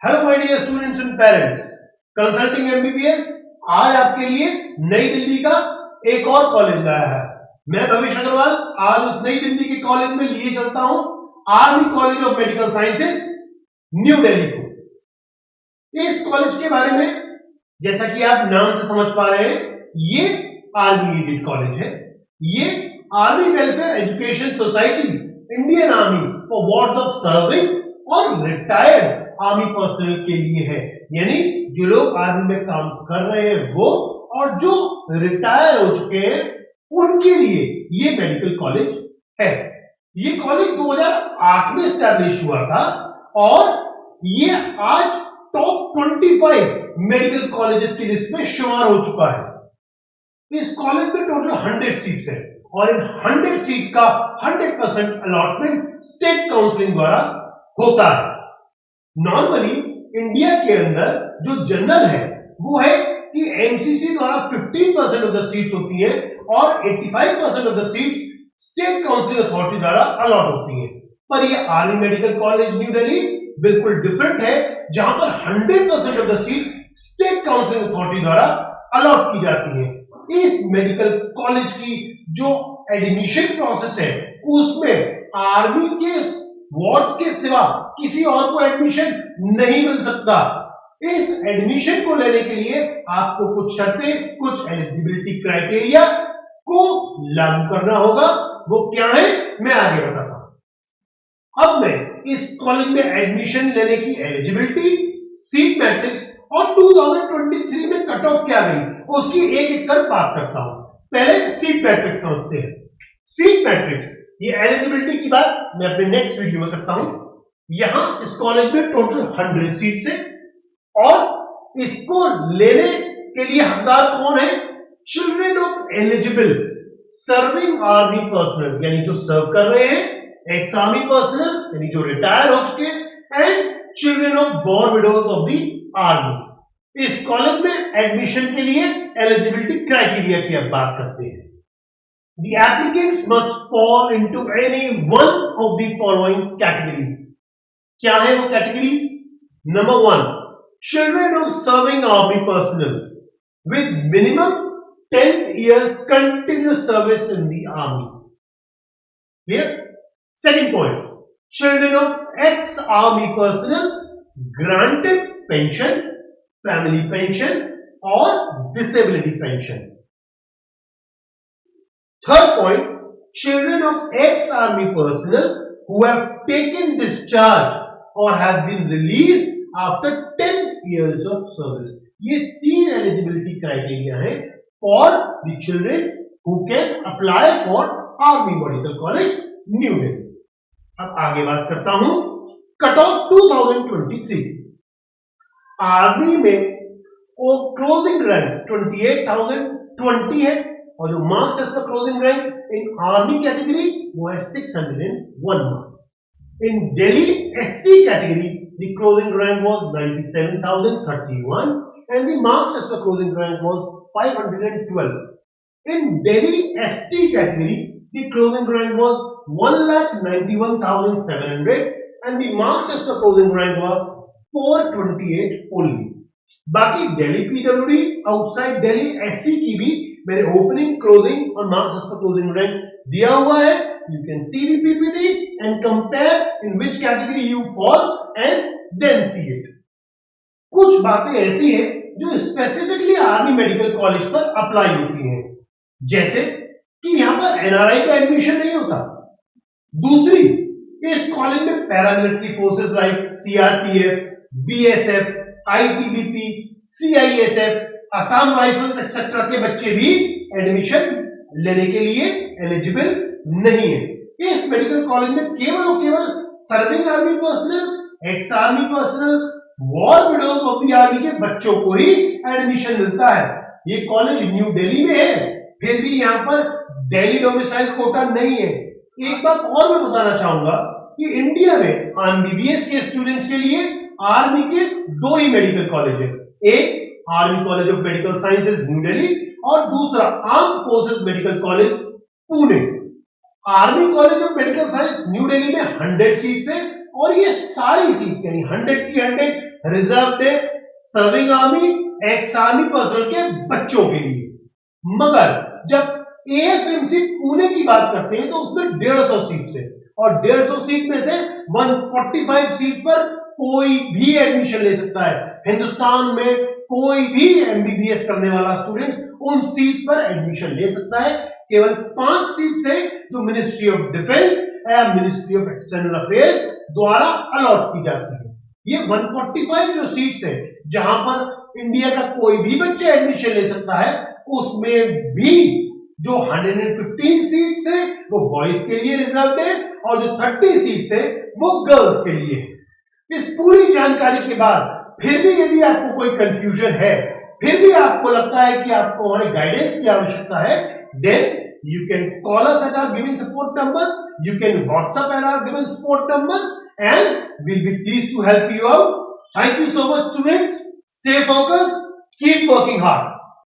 Hello my dear students and parents, consulting MBBS आज आपके लिए नई दिल्ली का एक और कॉलेज लाया है। मैं भविष्य अग्रवाल आज उस नई दिल्ली के कॉलेज में लिए चलता हूं, army college of medical sciences new Delhi को। इस कॉलेज के बारे में जैसा कि आप नाम से समझ पा रहे हैं, ये आर्मी एडेड कॉलेज है। ये army welfare education society, Indian army for wars of serving और रिटायर्ड आर्मी पर्सनल के लिए है। यानी जो लोग आर्मी में काम कर रहे हैं वो, और जो रिटायर हो चुके हैं उनके लिए ये मेडिकल कॉलेज है। ये कॉलेज 2008 में स्टैब्लिश हुआ था और ये आज टॉप 25 मेडिकल कॉलेजेस की लिस्ट में शुमार हो चुका है। इस कॉलेज में टोटल 100 सीट्स है और इन 100 सीट्स का 100% अलॉटमेंट स्टेट काउंसिलिंग द्वारा होता है। नॉर्मली इंडिया के अंदर जो जनरल है वो है कि एमसीसी द्वारा 15% ऑफ द सीट्स होती है और 85% of the seats state counselling authority द्वारा अलॉट होती है। पर ये army medical college new Delhi बिल्कुल डिफरेंट है, जहां पर 100% of the seats state counselling authority द्वारा अलॉट की जाती है। इस मेडिकल कॉलेज की जो एडमिशन प्रोसेस है उसमें आर्मी के वार्ड्स के सिवा किसी और को एडमिशन नहीं मिल सकता। इस एडमिशन को लेने के लिए आपको कुछ शर्तें, कुछ एलिजिबिलिटी क्राइटेरिया को लागू करना होगा। वो क्या है मैं आगे बताता हूं। अब मैं इस कॉलेज में एडमिशन लेने की एलिजिबिलिटी, सीट मैट्रिक्स और 2023 में कट ऑफ क्या गई उसकी एक एक कर बात करता हूं। पहले सीट मैट्रिक्स समझते हैं। सीट मैट्रिक्स, ये एलिजिबिलिटी की बात मैं अपने नेक्स्ट वीडियो में करता हूं। यहां इस कॉलेज में टोटल 100 सीट्स है और इसको लेने के लिए हकदार कौन है? Children of eligible serving army personnel, यानी जो सर्व कर रहे हैं, एक्स आर्मी पर्सनल यानी जो रिटायर हो चुके हैं, and children of born widows of the army. इस कॉलेज में एडमिशन के लिए एलिजिबिलिटी क्राइटेरिया की अब बात करते हैं। The applicants must fall into any one of the following categories. क्या है वो categories? Number 1, children of serving army personnel with minimum 10 years continuous service in the army. Clear? Second point, children of ex-army personnel granted pension, family pension or disability pension. Third point, children of ex-army personnel who have taken discharge or have been released after 10 years of service. ये 3 eligibility criteria है for the children who can apply for Army Medical College, New Delhi. अब आगे बात करता हूं cut off 2023। Army में वो closing rank 28,020 है और जो मार्क्स है इसका closing rank in army category वो है 601 marks. In Delhi SC category the closing rank was 97,031 and the marks इसका closing rank was 512। In Delhi ST category the closing rank was 1,91,700 and the marks इसका closing rank was 428 only. बाकी Delhi PWD, outside Delhi SC की भी मैंने opening, closing और marks इसका closing rank दिया हुआ है। You can see the PPT and compare in which category you fall and then see it. कुछ बातें ऐसी हैं जो स्पेसिफिकली आर्मी मेडिकल कॉलेज पर अप्लाई होती हैं, जैसे कि यहां पर एनआरआई का एडमिशन नहीं होता। दूसरी, इस कॉलेज में paramilitary forces like CRPF, BSF, ITBP, CISF, Assam rifles etcetera के बच्चे भी एडमिशन लेने के लिए एलिजिबल नहीं है। इस मेडिकल कॉलेज में केवल और केवल serving army personnel, ex army personnel, war widows of the army के बच्चों को ही एडमिशन मिलता है। ये कॉलेज न्यू दिल्ली में है, फिर भी यहाँ पर दिल्ली डोमिसाइल कोटा नहीं है। एक बात और मैं बताना चाहूंगा कि इंडिया में एमबीबीएस के स्टूडेंट्स के लिए आर्मी के 2 ही मेडिकल कॉलेज है। एक army college of medical sciences new Delhi और दूसरा arm forces medical college Pune. Army college of medical science new Delhi में 100 सीट्स है और ये सारी सीट यानी 100 की 100 रिजर्व है serving army, ex army personnel के बच्चों के लिए। मगर जब एएफएमसी पुणे की बात करते हैं तो उसमें 150 सीट से, और 150 सीट में से 145 सीट पर कोई भी एडमिशन ले सकता है। हिंदुस्तान में कोई भी एमबीबीएस करने वाला स्टूडेंट उन सीट पर एडमिशन ले सकता है। केवल 5 सीट से जो मिनिस्ट्री ऑफ डिफेंस या मिनिस्ट्री ऑफ एक्सटर्नल अफेयर्स द्वारा अलॉट की जाती है। ये 145 जो सीट्स है जहां पर इंडिया का कोई भी बच्चा एडमिशन ले सकता है, उसमें भी जो 115 सीट्स है वो बॉयज के लिए रिजर्व है और जो 30 सीट्स है वो गर्ल्स के लिए है। इस पूरी जानकारी के बाद फिर भी यदि आपको कोई कंफ्यूजन है, फिर भी आपको लगता है कि आपको हमारे गाइडेंस की आवश्यकता है, then you can call us at our given support numbers, you can WhatsApp at our given support numbers, and we'll be pleased to help you out. Thank you so much, students. Stay focused, keep working hard.